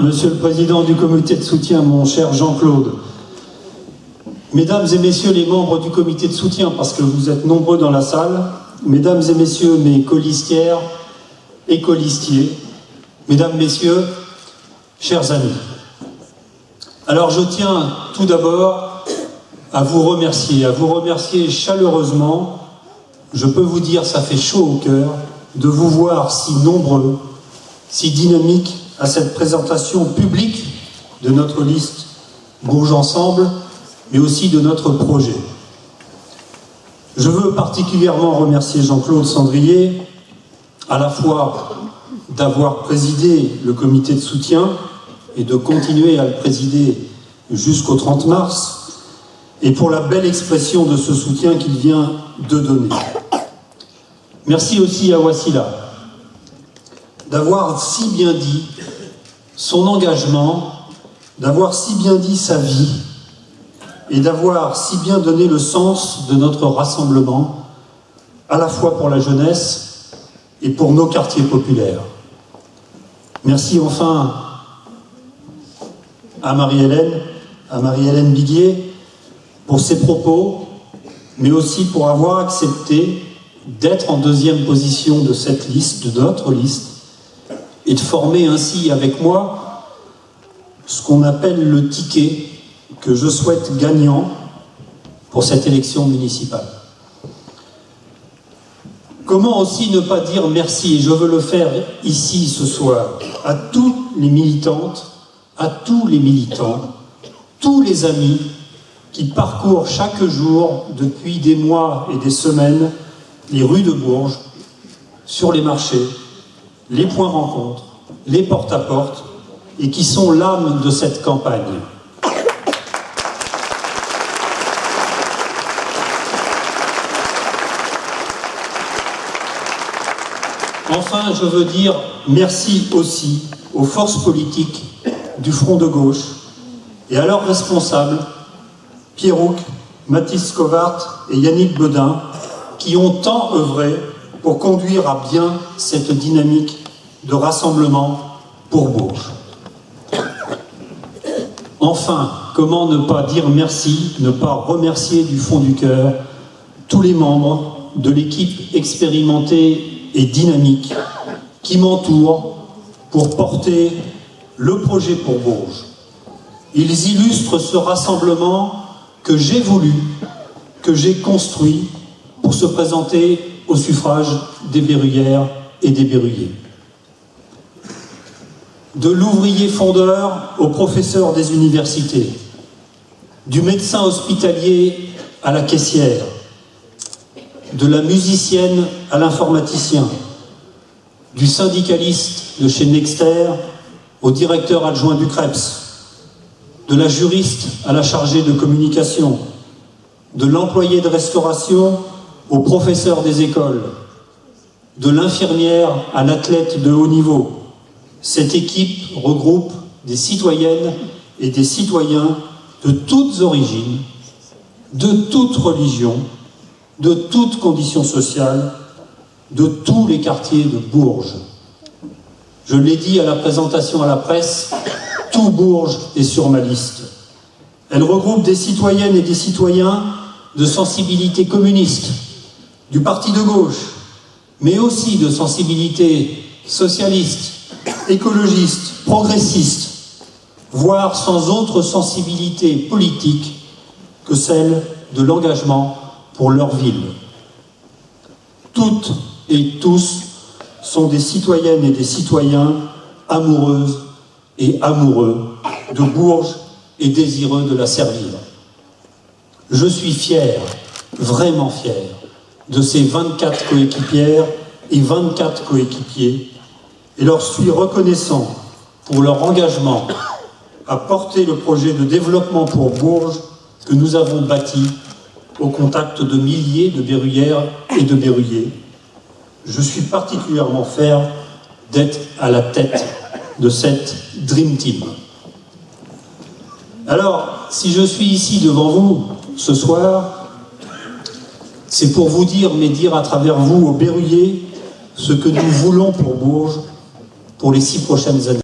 Monsieur le Président du comité de soutien, mon cher Jean-Claude, Mesdames et Messieurs les membres du comité de soutien, parce que vous êtes nombreux dans la salle, Mesdames et Messieurs mes colistières et colistiers, Mesdames, Messieurs, chers amis. Alors je tiens tout d'abord à vous remercier chaleureusement. Je peux vous dire, ça fait chaud au cœur de vous voir si nombreux, si dynamiques à cette présentation publique de notre liste Bourges Ensemble, mais aussi de notre projet. Je veux particulièrement remercier Jean-Claude Sandrier, à la fois d'avoir présidé le comité de soutien et de continuer à le présider jusqu'au 30 mars, et pour la belle expression de ce soutien qu'il vient de donner. Merci aussi à Wassila d'avoir si bien dit son engagement, d'avoir si bien dit sa vie et d'avoir si bien donné le sens de notre rassemblement, à la fois pour la jeunesse et pour nos quartiers populaires. Merci enfin à Marie-Hélène Biguier, pour ses propos, mais aussi pour avoir accepté d'être en deuxième position de cette liste, de notre liste, et de former ainsi avec moi ce qu'on appelle le ticket que je souhaite gagnant pour cette élection municipale. Comment aussi ne pas dire merci, et je veux le faire ici ce soir, à toutes les militantes, à tous les militants, tous les amis qui parcourent chaque jour, depuis des mois et des semaines, les rues de Bourges, sur les marchés, les points rencontres, les porte-à-porte, et qui sont l'âme de cette campagne. Enfin, je veux dire merci aussi aux forces politiques du Front de gauche et à leurs responsables, Pierre Houck, Mathis Covart et Yannick Bedin, qui ont tant œuvré pour conduire à bien cette dynamique de rassemblement pour Bourges. Enfin, comment ne pas dire merci, ne pas remercier du fond du cœur tous les membres de l'équipe expérimentée et dynamique qui m'entourent pour porter le projet pour Bourges. Ils illustrent ce rassemblement que j'ai voulu, que j'ai construit pour se présenter au suffrage des Berruyères et des Berruyers. De l'ouvrier fondeur au professeur des universités, du médecin hospitalier à la caissière, de la musicienne à l'informaticien, du syndicaliste de chez Nexter au directeur adjoint du CREPS, de la juriste à la chargée de communication, de l'employé de restauration au professeur des écoles, de l'infirmière à l'athlète de haut niveau. Cette équipe regroupe des citoyennes et des citoyens de toutes origines, de toutes religions, de toutes conditions sociales, de tous les quartiers de Bourges. Je l'ai dit à la présentation à la presse, tout Bourges est sur ma liste. Elle regroupe des citoyennes et des citoyens de sensibilité communiste, du parti de gauche, mais aussi de sensibilité socialiste, écologiste, progressiste, voire sans autre sensibilité politique que celle de l'engagement pour leur ville. Toutes et tous sont des citoyennes et des citoyens amoureuses et amoureux de Bourges et désireux de la servir. Je suis fier, vraiment fier, de ces 24 coéquipières et 24 coéquipiers et leur suis reconnaissant pour leur engagement à porter le projet de développement pour Bourges que nous avons bâti au contact de milliers de Berruyères et de Berruyers. Je suis particulièrement fier d'être à la tête de cette Dream Team. Alors, si je suis ici devant vous ce soir, c'est pour vous dire, mais dire à travers vous, aux Berruyers, ce que nous voulons pour Bourges pour les 6 prochaines années.